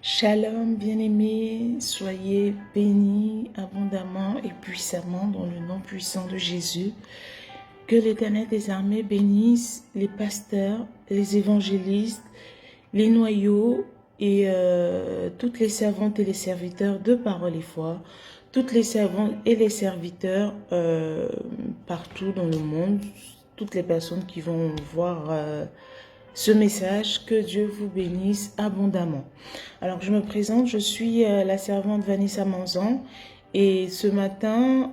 Shalom, bien-aimés, soyez bénis abondamment et puissamment dans le nom puissant de Jésus. Que l'Éternel des armées bénisse les pasteurs, les évangélistes, les noyaux et toutes les servantes et les serviteurs de Parole et Foi, toutes les servantes et les serviteurs partout dans le monde, toutes les personnes qui vont voir ce message. Que Dieu vous bénisse abondamment. Alors, je me présente, je suis la servante Vanessa Manzan et ce matin,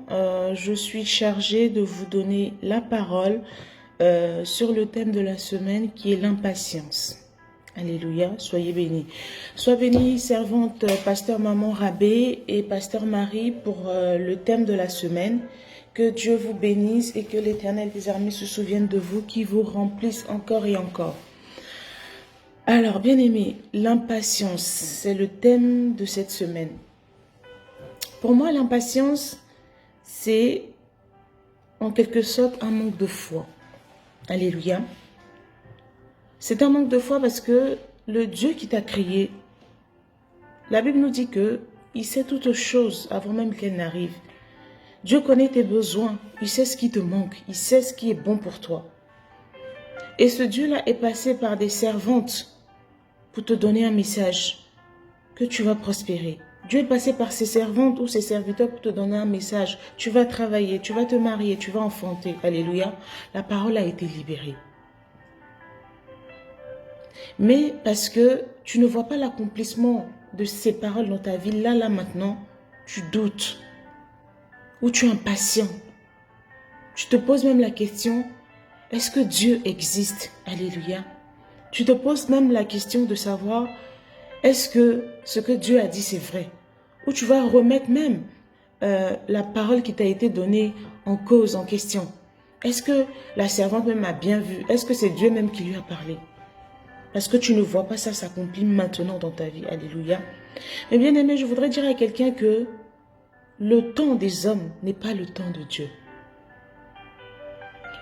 je suis chargée de vous donner la parole sur le thème de la semaine qui est l'impatience. Alléluia, soyez bénis. Sois bénie, servante pasteur Maman Rabé et pasteur Marie pour le thème de la semaine. Que Dieu vous bénisse et que l'Éternel des armées se souvienne de vous, qui vous remplisse encore et encore. Alors, bien-aimés, l'impatience, c'est le thème de cette semaine. Pour moi, l'impatience, c'est en quelque sorte un manque de foi. Alléluia. C'est un manque de foi parce que le Dieu qui t'a créé, la Bible nous dit que il sait toutes choses avant même qu'elles n'arrivent. Dieu connaît tes besoins, il sait ce qui te manque, il sait ce qui est bon pour toi. Et ce Dieu-là est passé par des servantes pour te donner un message que tu vas prospérer. Dieu est passé par ses servantes ou ses serviteurs pour te donner un message. Tu vas travailler, tu vas te marier, tu vas enfanter. Alléluia. La parole a été libérée. Mais parce que tu ne vois pas l'accomplissement de ces paroles dans ta vie, là, maintenant, tu doutes. Ou tu es impatient. Tu te poses même la question, est-ce que Dieu existe? Alléluia. Tu te poses même la question de savoir, est-ce que ce que Dieu a dit c'est vrai? Ou tu vas remettre même la parole qui t'a été donnée en cause, en question. Est-ce que la servante même a bien vu? Est-ce que c'est Dieu même qui lui a parlé? Parce que tu ne vois pas ça s'accomplir maintenant dans ta vie. Alléluia. Mais bien aimé, je voudrais dire à quelqu'un que le temps des hommes n'est pas le temps de Dieu.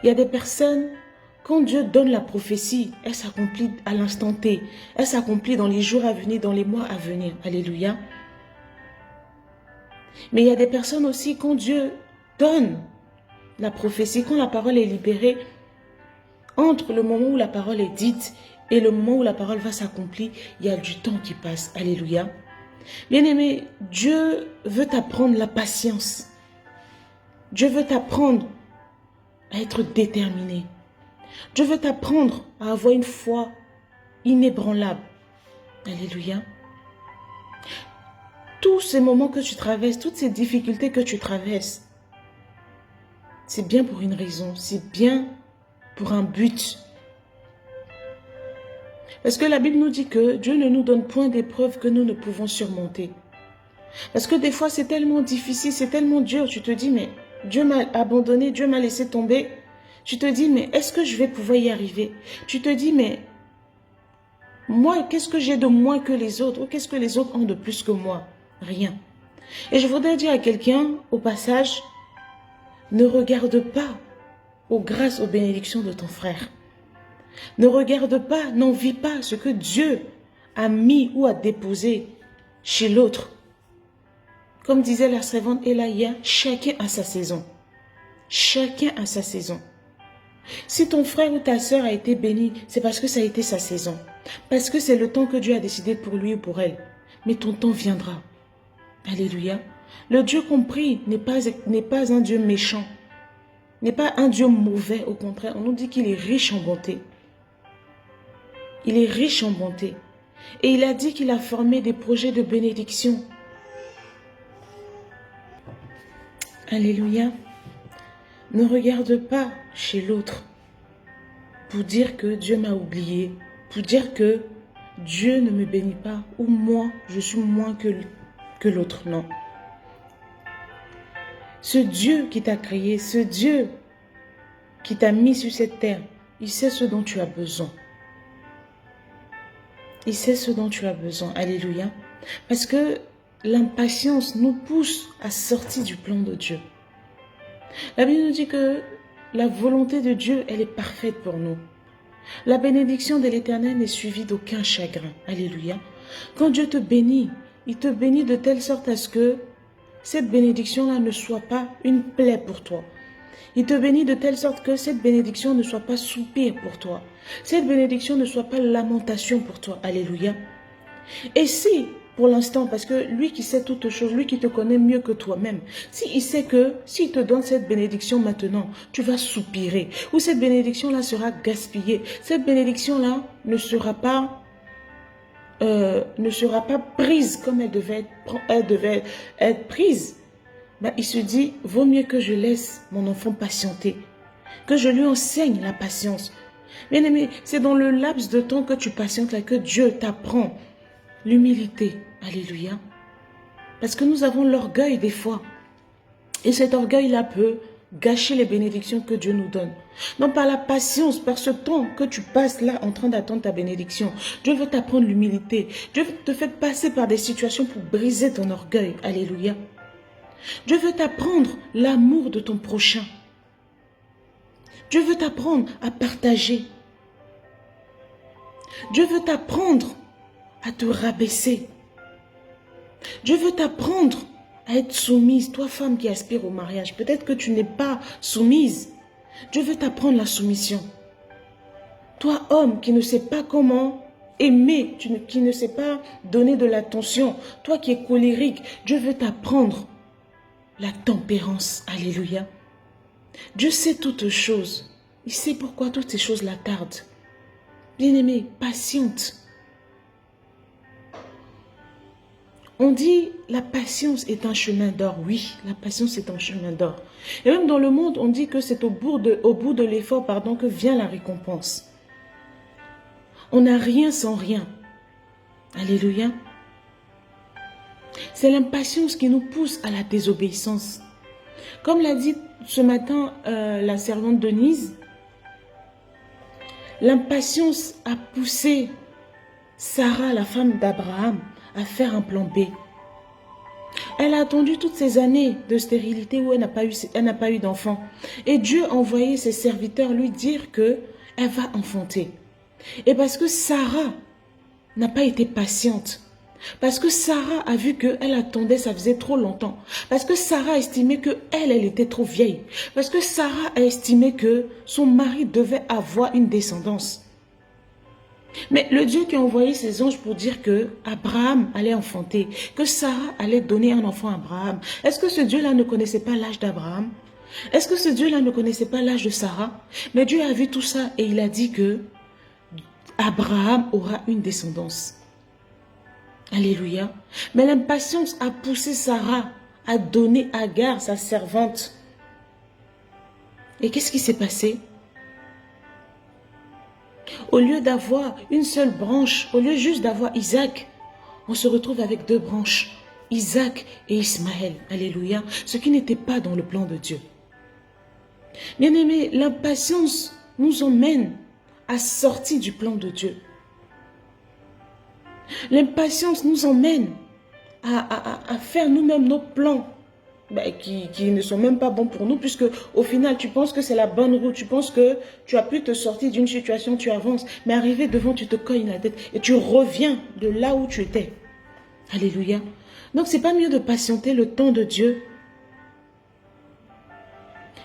Il y a des personnes, quand Dieu donne la prophétie, elle s'accomplit à l'instant T. Elle s'accomplit dans les jours à venir, dans les mois à venir. Alléluia. Mais il y a des personnes aussi, quand Dieu donne la prophétie, quand la parole est libérée, entre le moment où la parole est dite et le moment où la parole va s'accomplir, il y a du temps qui passe. Alléluia. Bien-aimé, Dieu veut t'apprendre la patience. Dieu veut t'apprendre à être déterminé. Dieu veut t'apprendre à avoir une foi inébranlable. Alléluia. Tous ces moments que tu traverses, toutes ces difficultés que tu traverses, c'est bien pour une raison, c'est bien pour un but. Parce que la Bible nous dit que Dieu ne nous donne point d'épreuves que nous ne pouvons surmonter. Parce que des fois c'est tellement difficile, c'est tellement dur, tu te dis mais Dieu m'a abandonné, Dieu m'a laissé tomber. Tu te dis mais est-ce que je vais pouvoir y arriver? Tu te dis mais moi qu'est-ce que j'ai de moins que les autres? Ou qu'est-ce que les autres ont de plus que moi? Rien. Et je voudrais dire à quelqu'un au passage, ne regarde pas aux grâces, aux bénédictions de ton frère. Ne regarde pas, n'envie pas ce que Dieu a mis ou a déposé chez l'autre. Comme disait la servante Elaïa, chacun a sa saison. Chacun a sa saison. Si ton frère ou ta soeur a été béni, c'est parce que ça a été sa saison. Parce que c'est le temps que Dieu a décidé pour lui ou pour elle. Mais ton temps viendra. Alléluia. Le Dieu compris n'est pas un Dieu méchant. N'est pas un Dieu mauvais, au contraire. On nous dit qu'il est riche en bonté. Il est riche en bonté. Et il a dit qu'il a formé des projets de bénédiction. Alléluia. Ne regarde pas chez l'autre pour dire que Dieu m'a oublié, pour dire que Dieu ne me bénit pas ou moi, je suis moins que l'autre. Non. Ce Dieu qui t'a créé, ce Dieu qui t'a mis sur cette terre, il sait ce dont tu as besoin. Il sait ce dont tu as besoin. Alléluia. Parce que l'impatience nous pousse à sortir du plan de Dieu. La Bible nous dit que la volonté de Dieu, elle est parfaite pour nous. La bénédiction de l'Éternel n'est suivie d'aucun chagrin. Alléluia. Quand Dieu te bénit, il te bénit de telle sorte à ce que cette bénédiction-là ne soit pas une plaie pour toi. Il te bénit de telle sorte que cette bénédiction ne soit pas soupir pour toi. Cette bénédiction ne soit pas lamentation pour toi. Alléluia. Et si, pour l'instant, parce que lui qui sait toutes choses, lui qui te connaît mieux que toi-même, s'il sait que s'il te donne cette bénédiction maintenant, tu vas soupirer, ou cette bénédiction-là sera gaspillée, cette bénédiction-là ne sera pas prise comme elle devait être prise, ben, il se dit, vaut mieux que je laisse mon enfant patienter, que je lui enseigne la patience. Bien aimé, c'est dans le laps de temps que tu patientes là que Dieu t'apprend l'humilité. Alléluia. Parce que nous avons l'orgueil des fois. Et cet orgueil-là peut gâcher les bénédictions que Dieu nous donne. Donc par la patience, par ce temps que tu passes là en train d'attendre ta bénédiction, Dieu veut t'apprendre l'humilité. Dieu te fait passer par des situations pour briser ton orgueil. Alléluia. Dieu veut t'apprendre l'amour de ton prochain. Dieu veut t'apprendre à partager. Dieu veut t'apprendre à te rabaisser. Dieu veut t'apprendre à être soumise. Toi, femme qui aspire au mariage, peut-être que tu n'es pas soumise. Dieu veut t'apprendre la soumission. Toi, homme qui ne sais pas comment aimer, qui ne sais pas donner de l'attention, toi qui es colérique, Dieu veut t'apprendre la tempérance. Alléluia. Dieu sait toutes choses. Il sait pourquoi toutes ces choses l'attardent. Bien-aimé, patiente. On dit la patience est un chemin d'or. Oui, la patience est un chemin d'or. Et même dans le monde, on dit que c'est au bout de l'effort que vient la récompense. On n'a rien sans rien. Alléluia. C'est l'impatience qui nous pousse à la désobéissance. Comme l'a dit ce matin la servante Denise, l'impatience a poussé Sarah, la femme d'Abraham, à faire un plan B. Elle a attendu toutes ces années de stérilité où elle n'a pas eu d'enfant. Et Dieu a envoyé ses serviteurs lui dire qu'elle va enfanter. Et parce que Sarah n'a pas été patiente, parce que Sarah a vu qu'elle attendait, ça faisait trop longtemps, parce que Sarah a estimé qu'elle était trop vieille, parce que Sarah a estimé que son mari devait avoir une descendance. Mais le Dieu qui a envoyé ses anges pour dire que Abraham allait enfanter, que Sarah allait donner un enfant à Abraham, est-ce que ce Dieu-là ne connaissait pas l'âge d'Abraham? Est-ce que ce Dieu-là ne connaissait pas l'âge de Sarah? Mais Dieu a vu tout ça et il a dit que Abraham aura une descendance. Alléluia. Mais l'impatience a poussé Sarah à donner Agar, sa servante. Et qu'est-ce qui s'est passé? Au lieu d'avoir une seule branche, au lieu juste d'avoir Isaac, on se retrouve avec deux branches, Isaac et Ismaël. Alléluia. Ce qui n'était pas dans le plan de Dieu. Bien-aimés, l'impatience nous emmène à sortir du plan de Dieu. L'impatience nous emmène à faire nous-mêmes nos plans qui ne sont même pas bons pour nous, puisque au final, tu penses que c'est la bonne route, tu penses que tu as pu te sortir d'une situation, tu avances, mais arrivé devant, tu te cognes la tête et tu reviens de là où tu étais. Alléluia. Donc, c'est pas mieux de patienter le temps de Dieu.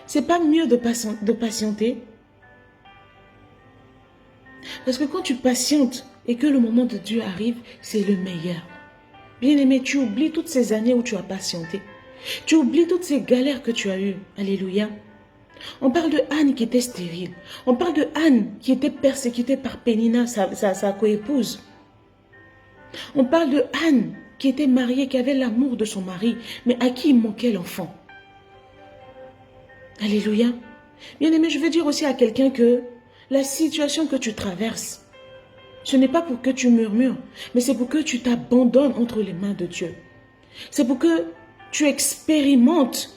C'est pas mieux de patienter. Parce que quand tu patientes et que le moment de Dieu arrive, c'est le meilleur. Bien-aimé, tu oublies toutes ces années où tu as patienté. Tu oublies toutes ces galères que tu as eues. Alléluia. On parle de Anne qui était stérile. On parle de Anne qui était persécutée par Pénina, sa coépouse. On parle de Anne qui était mariée, qui avait l'amour de son mari, mais à qui il manquait l'enfant. Alléluia. Bien-aimé, je veux dire aussi à quelqu'un que la situation que tu traverses, ce n'est pas pour que tu murmures, mais c'est pour que tu t'abandonnes entre les mains de Dieu. C'est pour que tu expérimentes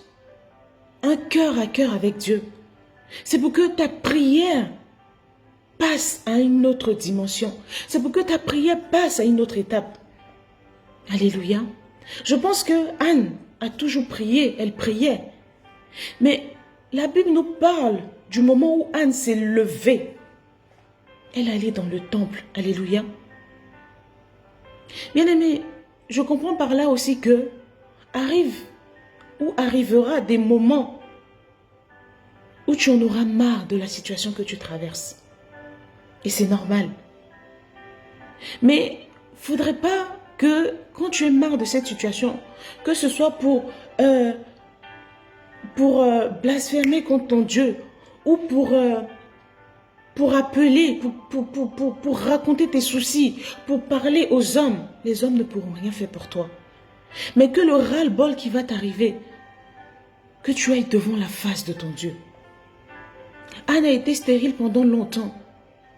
un cœur à cœur avec Dieu. C'est pour que ta prière passe à une autre dimension. C'est pour que ta prière passe à une autre étape. Alléluia. Je pense que Anne a toujours prié, elle priait. Mais la Bible nous parle du moment où Anne s'est levée. Elle allait dans le temple. Alléluia. Bien-aimé, je comprends par là aussi que arrivera des moments où tu en auras marre de la situation que tu traverses. Et c'est normal. Mais il ne faudrait pas que quand tu es marre de cette situation, que ce soit pour blasphémer contre ton Dieu ou pour appeler, pour raconter tes soucis, pour parler aux hommes. Les hommes ne pourront rien faire pour toi. Mais que le ras-le-bol qui va t'arriver, que tu ailles devant la face de ton Dieu. Anne a été stérile pendant longtemps.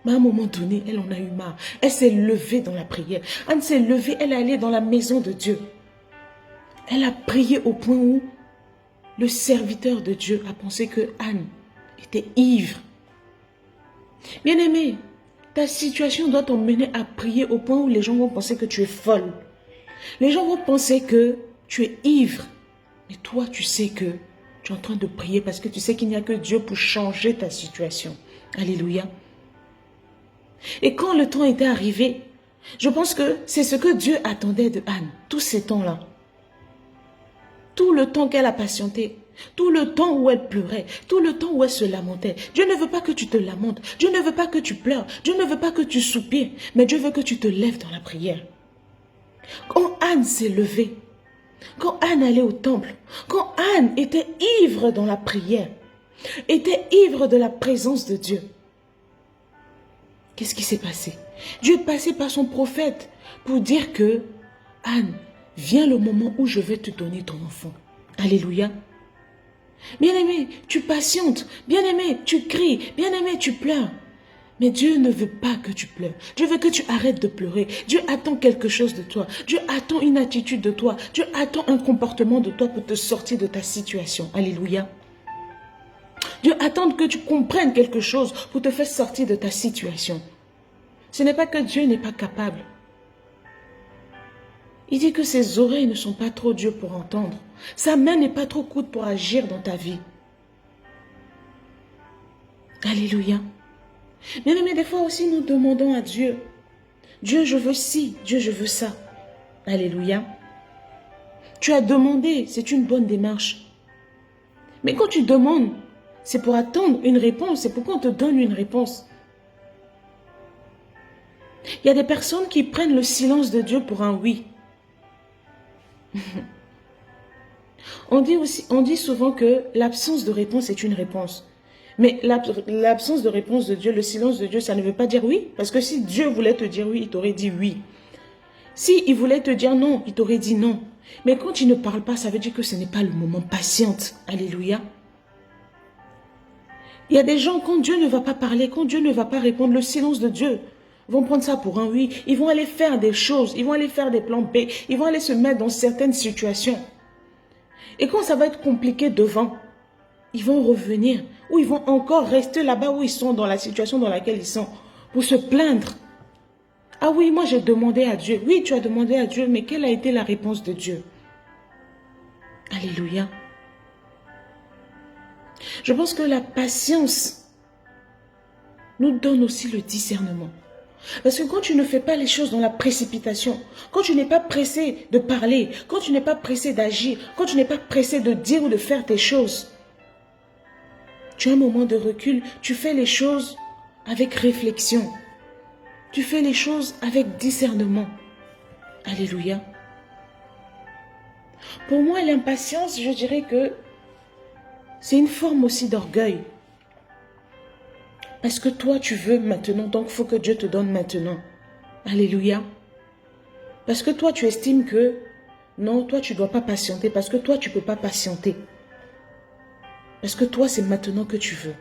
Mais à un moment donné, elle en a eu marre. Elle s'est levée dans la prière. Anne s'est levée, elle est allée dans la maison de Dieu. Elle a prié au point où le serviteur de Dieu a pensé que Anne était ivre. Bien-aimé, ta situation doit t'emmener à prier au point où les gens vont penser que tu es folle. Les gens vont penser que tu es ivre. Mais toi, tu sais que tu es en train de prier parce que tu sais qu'il n'y a que Dieu pour changer ta situation. Alléluia. Et quand le temps était arrivé, je pense que c'est ce que Dieu attendait de Anne, tous ces temps-là. Tout le temps qu'elle a patienté, tout le temps où elle pleurait, tout le temps où elle se lamentait. Dieu ne veut pas que tu te lamentes, Dieu ne veut pas que tu pleures, Dieu ne veut pas que tu soupires, mais Dieu veut que tu te lèves dans la prière. Quand Anne s'est levée, quand Anne allait au temple, quand Anne était ivre dans la prière, était ivre de la présence de Dieu, qu'est-ce qui s'est passé? Dieu est passé par son prophète pour dire que Anne, vient le moment où je vais te donner ton enfant. Alléluia. Bien-aimé, tu patientes. Bien-aimé, tu cries. Bien-aimé, tu pleures. Mais Dieu ne veut pas que tu pleures. Dieu veut que tu arrêtes de pleurer. Dieu attend quelque chose de toi. Dieu attend une attitude de toi. Dieu attend un comportement de toi pour te sortir de ta situation. Alléluia. Dieu attend que tu comprennes quelque chose pour te faire sortir de ta situation. Ce n'est pas que Dieu n'est pas capable. Il dit que ses oreilles ne sont pas trop dures pour entendre. Sa main n'est pas trop courte pour agir dans ta vie. Alléluia. Bien aimé, des fois aussi nous demandons à Dieu. Dieu, je veux ci. Dieu, je veux ça. Alléluia. Tu as demandé, c'est une bonne démarche. Mais quand tu demandes, c'est pour attendre une réponse. C'est pourquoi on te donne une réponse. Il y a des personnes qui prennent le silence de Dieu pour un oui. On dit souvent que l'absence de réponse est une réponse. Mais l'absence de réponse de Dieu, le silence de Dieu, ça ne veut pas dire oui. Parce que si Dieu voulait te dire oui, il t'aurait dit oui. Si il voulait te dire non, il t'aurait dit non. Mais quand il ne parle pas, ça veut dire que ce n'est pas le moment. Patiente. Alléluia. Il y a des gens, quand Dieu ne va pas parler, quand Dieu ne va pas répondre, le silence de Dieu, vont prendre ça pour un oui. Ils vont aller faire des choses. Ils vont aller faire des plans B. Ils vont aller se mettre dans certaines situations. Et quand ça va être compliqué devant, ils vont revenir. Ou ils vont encore rester là-bas où ils sont, dans la situation dans laquelle ils sont, pour se plaindre. Ah oui, moi j'ai demandé à Dieu. Oui, tu as demandé à Dieu, mais quelle a été la réponse de Dieu? Alléluia. Je pense que la patience nous donne aussi le discernement. Parce que quand tu ne fais pas les choses dans la précipitation, quand tu n'es pas pressé de parler, quand tu n'es pas pressé d'agir, quand tu n'es pas pressé de dire ou de faire tes choses, tu as un moment de recul, tu fais les choses avec réflexion. Tu fais les choses avec discernement. Alléluia. Pour moi, l'impatience, je dirais que c'est une forme aussi d'orgueil. Parce que toi, tu veux maintenant, donc il faut que Dieu te donne maintenant. Alléluia. Parce que toi, tu estimes que non, toi, tu ne dois pas patienter. Parce que toi, tu ne peux pas patienter. Parce que toi, c'est maintenant que tu veux.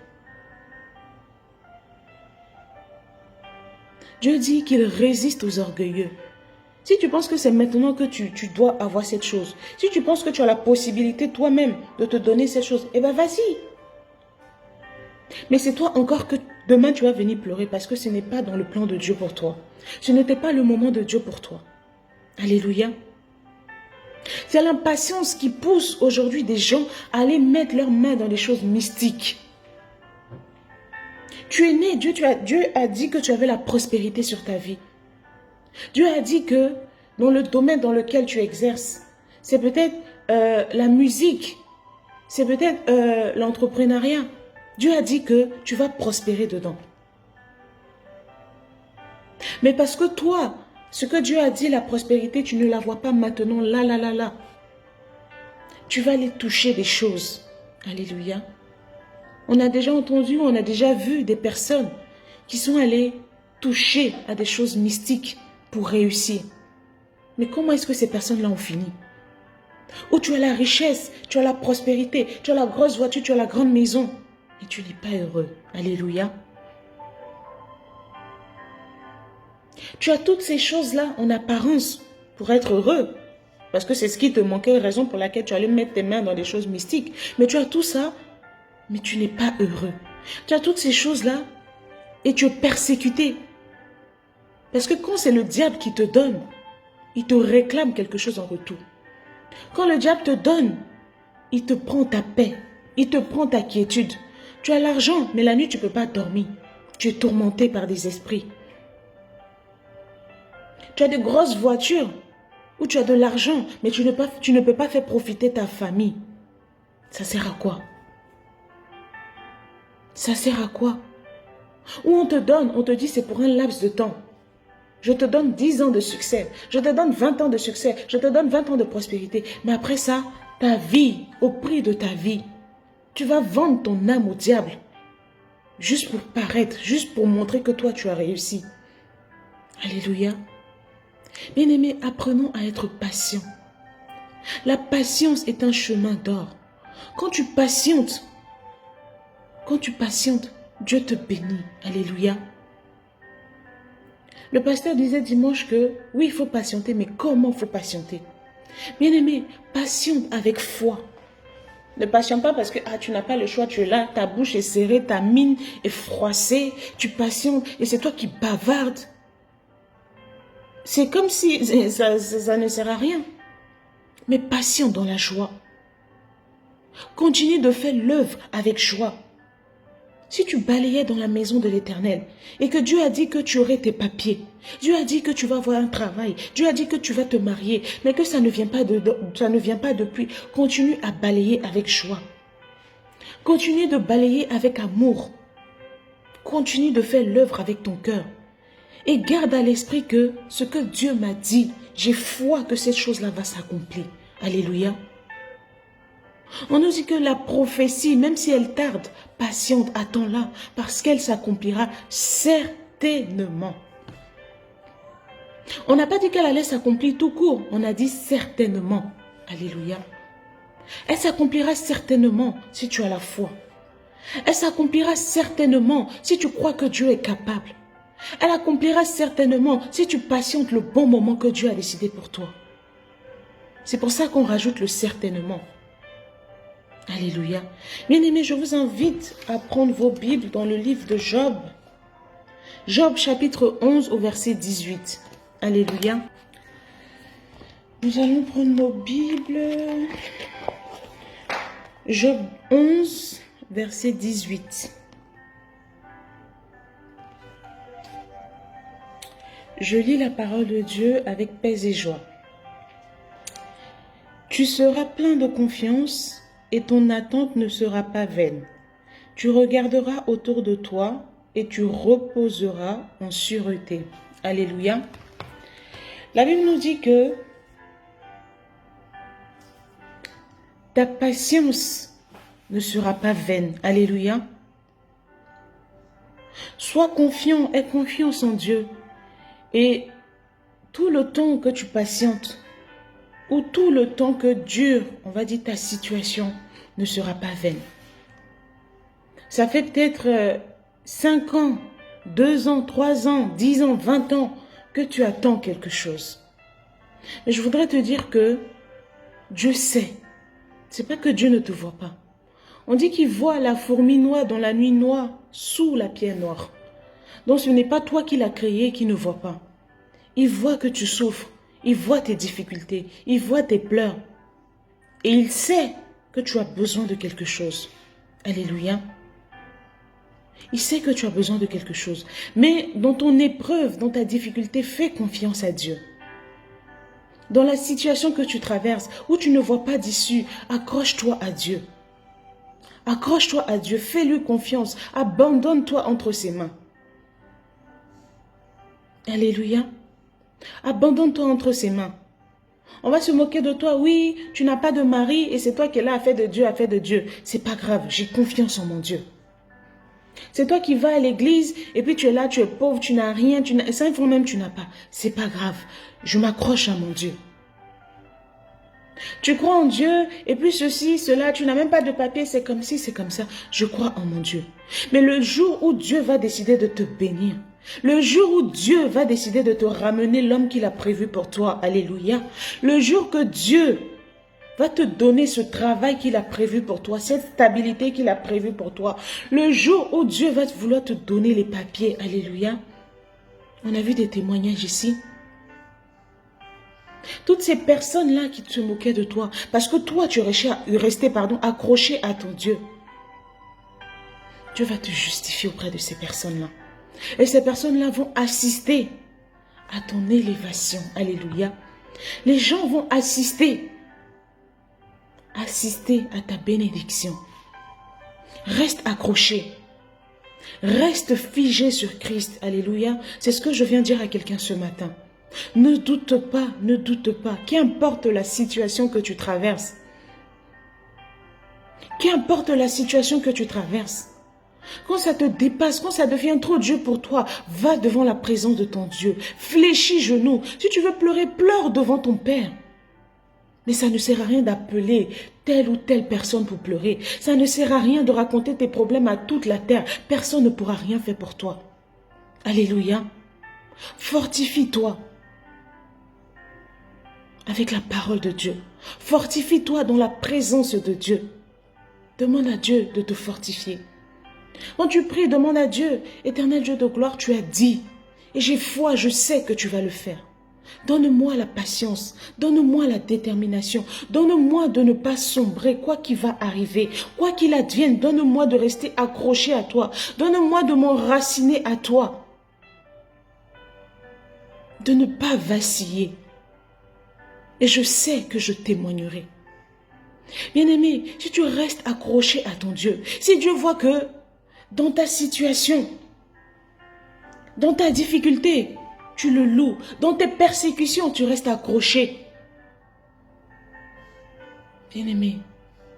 Dieu dit qu'il résiste aux orgueilleux. Si tu penses que c'est maintenant que tu dois avoir cette chose, si tu penses que tu as la possibilité toi-même de te donner cette chose, eh bien vas-y. Mais c'est toi encore que demain tu vas venir pleurer parce que ce n'est pas dans le plan de Dieu pour toi. Ce n'était pas le moment de Dieu pour toi. Alléluia. C'est l'impatience qui pousse aujourd'hui des gens à aller mettre leurs mains dans des choses mystiques. Tu es né, Dieu a dit que tu avais la prospérité sur ta vie. Dieu a dit que dans le domaine dans lequel tu exerces. C'est peut-être la musique. C'est peut-être l'entrepreneuriat. Dieu a dit que tu vas prospérer dedans. Mais parce que toi, ce que Dieu a dit, la prospérité, tu ne la vois pas maintenant, là. Tu vas aller toucher des choses. Alléluia. On a déjà entendu, on a déjà vu des personnes qui sont allées toucher à des choses mystiques pour réussir. Mais comment est-ce que ces personnes-là ont fini? Où tu as la richesse, tu as la prospérité, tu as la grosse voiture, tu as la grande maison. Et tu n'es pas heureux. Alléluia. Tu as toutes ces choses-là en apparence pour être heureux. Parce que c'est ce qui te manquait, raison pour laquelle tu allais mettre tes mains dans des choses mystiques. Mais tu as tout ça, mais tu n'es pas heureux. Tu as toutes ces choses-là et tu es persécuté. Parce que quand c'est le diable qui te donne, il te réclame quelque chose en retour. Quand le diable te donne, il te prend ta paix, il te prend ta quiétude. Tu as l'argent, mais la nuit tu ne peux pas dormir. Tu es tourmenté par des esprits. Tu as de grosses voitures où tu as de l'argent, mais tu ne peux pas faire profiter ta famille. Ça sert à quoi? Ça sert à quoi? Où on te donne, on te dit c'est pour un laps de temps. Je te donne 10 ans de succès, je te donne 20 ans de succès, je te donne 20 ans de prospérité. Mais après ça, ta vie, au prix de ta vie, tu vas vendre ton âme au diable. Juste pour paraître, juste pour montrer que toi tu as réussi. Alléluia. Bien-aimés, apprenons à être patients. La patience est un chemin d'or. Quand tu patientes, Dieu te bénit. Alléluia. Le pasteur disait dimanche que oui, il faut patienter, mais comment il faut patienter? Bien-aimé, patiente avec foi. Ne patiente pas parce que tu n'as pas le choix, tu es là, ta bouche est serrée, ta mine est froissée, tu patientes et c'est toi qui bavardes. C'est comme si ça ne sert à rien. Mais patiente dans la joie. Continue de faire l'œuvre avec joie. Si tu balayais dans la maison de l'Éternel et que Dieu a dit que tu aurais tes papiers, Dieu a dit que tu vas avoir un travail, Dieu a dit que tu vas te marier, mais que ça ne vient pas depuis, continue à balayer avec joie. Continue de balayer avec amour. Continue de faire l'œuvre avec ton cœur. Et garde à l'esprit que ce que Dieu m'a dit, j'ai foi que cette chose-là va s'accomplir. Alléluia. On nous dit que la prophétie, même si elle tarde, patiente, attends-la, parce qu'elle s'accomplira certainement. On n'a pas dit qu'elle allait s'accomplir tout court, on a dit certainement. Alléluia. Elle s'accomplira certainement si tu as la foi. Elle s'accomplira certainement si tu crois que Dieu est capable. Elle accomplira certainement si tu patientes le bon moment que Dieu a décidé pour toi. C'est pour ça qu'on rajoute le certainement. Alléluia. Bien-aimés, je vous invite à prendre vos Bibles dans le livre de Job. Job chapitre 11 au verset 18. Alléluia. Nous allons prendre nos Bibles. Job 11, verset 18. Je lis la parole de Dieu avec paix et joie. Tu seras plein de confiance et ton attente ne sera pas vaine. Tu regarderas autour de toi et tu reposeras en sûreté. Alléluia. La Bible nous dit que ta patience ne sera pas vaine. Alléluia. Sois confiant, aie confiance en Dieu. Et tout le temps que tu patientes, ou tout le temps que dure, on va dire, ta situation, ne sera pas vaine. Ça fait peut-être 5 ans, 2 ans, 3 ans, 10 ans, 20 ans que tu attends quelque chose. Mais je voudrais te dire que Dieu sait. C'est pas que Dieu ne te voit pas. On dit qu'il voit la fourmi noire dans la nuit noire, sous la pierre noire. Donc ce n'est pas toi qui l'as créé qui ne voit pas. Il voit que tu souffres. Il voit tes difficultés. Il voit tes pleurs. Et il sait que tu as besoin de quelque chose. Alléluia. Il sait que tu as besoin de quelque chose. Mais dans ton épreuve, dans ta difficulté, fais confiance à Dieu. Dans la situation que tu traverses, où tu ne vois pas d'issue, accroche-toi à Dieu. Accroche-toi à Dieu, fais-lui confiance, abandonne-toi entre ses mains. Alléluia. Abandonne-toi entre ses mains. On va se moquer de toi, oui, tu n'as pas de mari et c'est toi qui es là à faire de Dieu, à faire de Dieu. C'est pas grave, j'ai confiance en mon Dieu. C'est toi qui vas à l'église et puis tu es là, tu es pauvre, tu n'as rien, 5 francs même tu n'as pas. C'est pas grave, je m'accroche à mon Dieu. Tu crois en Dieu et puis ceci, cela, tu n'as même pas de papier, c'est comme ci, c'est comme ça. Je crois en mon Dieu. Mais le jour où Dieu va décider de te bénir, le jour où Dieu va décider de te ramener l'homme qu'il a prévu pour toi, alléluia, le jour que Dieu va te donner ce travail qu'il a prévu pour toi, cette stabilité qu'il a prévu pour toi, le jour où Dieu va vouloir te donner les papiers, alléluia, on a vu des témoignages ici. Toutes ces personnes-là qui se moquaient de toi, parce que toi, tu restais accroché à ton Dieu. Dieu va te justifier auprès de ces personnes-là. Et ces personnes-là vont assister à ton élévation. Alléluia. Les gens vont assister à ta bénédiction. Reste accroché. Reste figé sur Christ. Alléluia. C'est ce que je viens dire à quelqu'un ce matin. Ne doute pas, ne doute pas. Qu'importe la situation que tu traverses. Qu'importe la situation que tu traverses. Quand ça te dépasse, quand ça devient trop dur pour toi, va devant la présence de ton Dieu. Fléchis genoux. Si tu veux pleurer, pleure devant ton Père. Mais ça ne sert à rien d'appeler telle ou telle personne pour pleurer. Ça ne sert à rien de raconter tes problèmes à toute la terre. Personne ne pourra rien faire pour toi. Alléluia. Fortifie-toi avec la parole de Dieu. Fortifie-toi dans la présence de Dieu. Demande à Dieu de te fortifier. Quand tu pries, demande à Dieu, éternel Dieu de gloire, tu as dit, et j'ai foi, je sais que tu vas le faire. Donne-moi la patience, donne-moi la détermination, donne-moi de ne pas sombrer, quoi qu'il va arriver, quoi qu'il advienne, donne-moi de rester accroché à toi, donne-moi de m'enraciner à toi, de ne pas vaciller. Et je sais que je témoignerai. Bien-aimé, si tu restes accroché à ton Dieu, si Dieu voit que dans ta situation, dans ta difficulté, tu le loues, dans tes persécutions, tu restes accroché. Bien-aimé,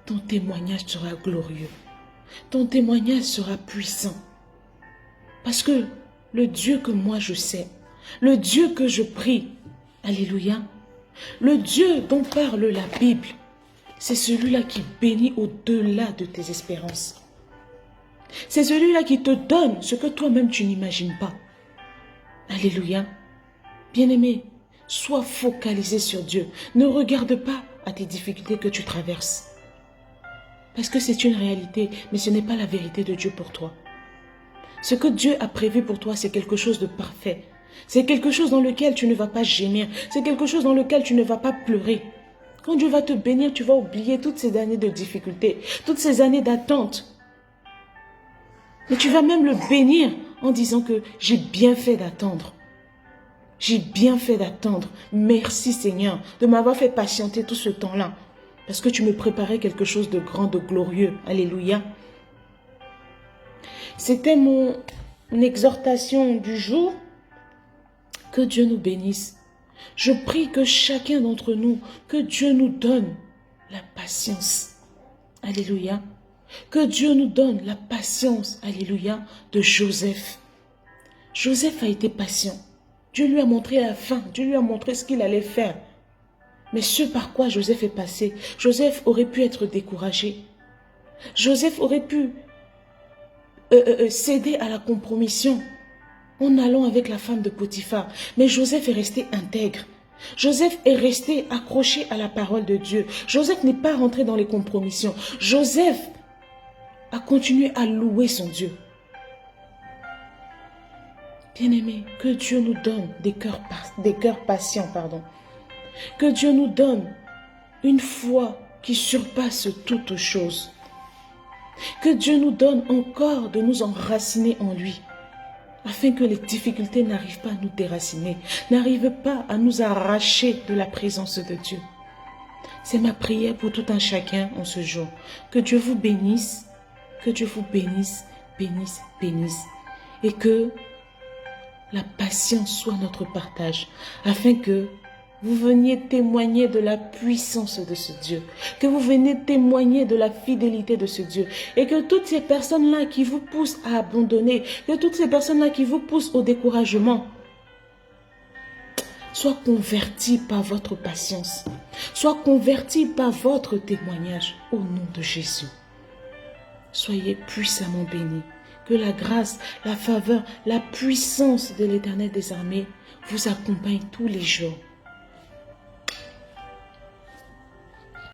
ton témoignage sera glorieux. Ton témoignage sera puissant. Parce que le Dieu que moi je sais, le Dieu que je prie, alléluia, le Dieu dont parle la Bible, c'est celui-là qui bénit au-delà de tes espérances. C'est celui-là qui te donne ce que toi-même tu n'imagines pas. Alléluia. Bien-aimé, sois focalisé sur Dieu. Ne regarde pas à tes difficultés que tu traverses. Parce que c'est une réalité, mais ce n'est pas la vérité de Dieu pour toi. Ce que Dieu a prévu pour toi, c'est quelque chose de parfait. C'est quelque chose dans lequel tu ne vas pas gémir. C'est quelque chose dans lequel tu ne vas pas pleurer. Quand Dieu va te bénir, tu vas oublier toutes ces années de difficultés, toutes ces années d'attente. Mais tu vas même le bénir en disant que j'ai bien fait d'attendre. J'ai bien fait d'attendre. Merci Seigneur de m'avoir fait patienter tout ce temps-là. Parce que tu me préparais quelque chose de grand, de glorieux. Alléluia. C'était mon exhortation du jour. Que Dieu nous bénisse. Je prie que chacun d'entre nous, que Dieu nous donne la patience. Alléluia. Que Dieu nous donne la patience, alléluia, de Joseph. Joseph a été patient. Dieu lui a montré la fin. Dieu lui a montré ce qu'il allait faire. Mais ce par quoi Joseph est passé, Joseph aurait pu être découragé. Joseph aurait pu céder à la compromission en allant avec la femme de Potiphar. Mais Joseph est resté intègre. Joseph est resté accroché à la parole de Dieu. Joseph n'est pas rentré dans les compromissions. Joseph a continué à louer son Dieu. Bien-aimés, que Dieu nous donne des cœurs patients, Que Dieu nous donne une foi qui surpasse toute chose. Que Dieu nous donne encore de nous enraciner en lui. afin que les difficultés n'arrivent pas à nous déraciner, n'arrivent pas à nous arracher de la présence de Dieu. C'est ma prière pour tout un chacun en ce jour. Que Dieu vous bénisse, que Dieu vous bénisse, bénisse, bénisse. Et que la patience soit notre partage, afin que vous veniez témoigner de la puissance de ce Dieu, que vous veniez témoigner de la fidélité de ce Dieu, et que toutes ces personnes-là qui vous poussent à abandonner, que toutes ces personnes-là qui vous poussent au découragement, soient converties par votre patience, soient converties par votre témoignage au nom de Jésus. Soyez puissamment bénis. Que la grâce, la faveur, la puissance de l'Éternel des armées vous accompagne tous les jours.